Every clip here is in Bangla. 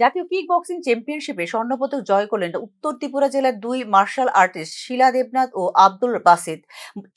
জাতীয় কিক বক্সিং চ্যাম্পিয়নশিপে স্বর্ণপদক জয় করলেন উত্তর ত্রিপুরা জেলার দুই মার্শাল আর্টিস্ট শিলা দেবনাথ ও আব্দুল বাসিত।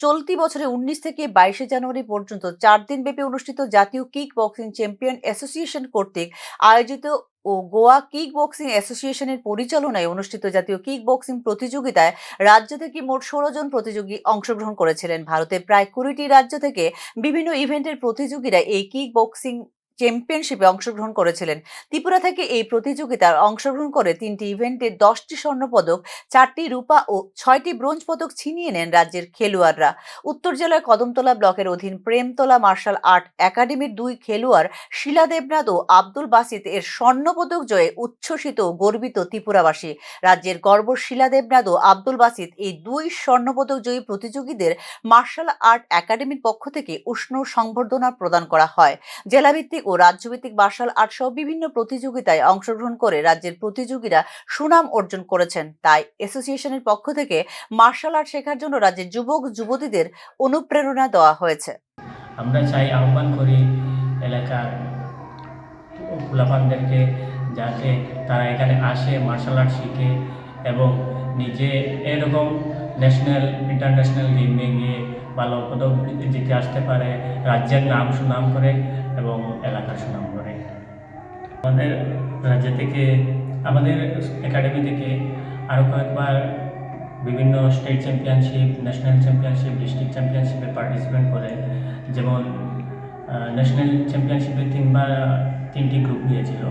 চলতি বছরে 19 থেকে 22 জানুয়ারি পর্যন্ত 4 দিন ব্যাপী অনুষ্ঠিত জাতীয় কিক বক্সিং চ্যাম্পিয়ন অ্যাসোসিয়েশন কর্তৃক আয়োজিত ও গোয়া কিক বক্সিং অ্যাসোসিয়েশনের পরিচালনায় অনুষ্ঠিত জাতীয় কিক বক্সিং প্রতিযোগিতায় রাজ্য থেকে মোট 16 জন প্রতিযোগী অংশগ্রহণ করেছিলেন। ভারতের প্রায় 20টি রাজ্য থেকে বিভিন্ন ইভেন্টের প্রতিযোগীরা এই কিক বক্সিং চ্যাম্পিয়নশিপে অংশগ্রহণ করেছিলেন। ত্রিপুরা থেকে এই প্রতিযোগিতায় অংশগ্রহণ করে 3টি ইভেন্টে 10টি স্বর্ণপদক, 4টি রূপা ও 6টি ব্রোঞ্জ পদক ছিনিয়ে নেন রাজ্যের খেলোয়াড়রা। উত্তর জেলার কদমতলা ব্লকের অধীন প্রেমতলা মার্শাল আর্ট একাডেমির দুই খেলোয়াড় শিলা দেবনাথ ও আব্দুল বাসিত এর স্বর্ণপদক জয়ে উচ্ছ্বসিত ও গর্বিত ত্রিপুরাবাসী। রাজ্যের গর্ব শিলা দেবনাথ ও আব্দুল বাসিত এই দুই স্বর্ণপদক জয়ী প্রতিযোগীদের মার্শাল আর্ট একাডেমির পক্ষ থেকে উষ্ণ সংবর্ধনা প্রদান করা হয়। জেলাভিত্তিক ও রাজ্যভিত্তিক মার্শাল আর্ট সহ বিভিন্ন প্রতিযোগিতায় অংশগ্রহণ করে রাজ্যের প্রতিযোগীরা সুনাম অর্জন করেছেন। তাই অ্যাসোসিয়েশনের পক্ষ থেকে মার্শাল আর্ট শেখার জন্য রাজ্যের যুবক যুবতীদের অনুপ্রেরণা দেওয়া হয়েছে। আমরা চাই, আহ্বান করি এলাকার পোলাপানদেরকে, যাতে তারা এখানে আসে, মার্শাল আর্ট শিখে এবং নিজে এরকম ন্যাশনাল ইন্টারন্যাশনাল গেমে গিয়ে ভালো পদক জিতে আসতে পারে, রাজ্যের নাম সুনাম করে এবং এলাকার সুনাম করে। আমাদের রাজ্য থেকে, আমাদের একাডেমি থেকে আরও কয়েকবার বিভিন্ন state championship, national championship, district চ্যাম্পিয়নশিপে পার্টিসিপেট করে। যেমন ন্যাশনাল চ্যাম্পিয়নশিপে 3টি গ্রুপ নিয়েছিল।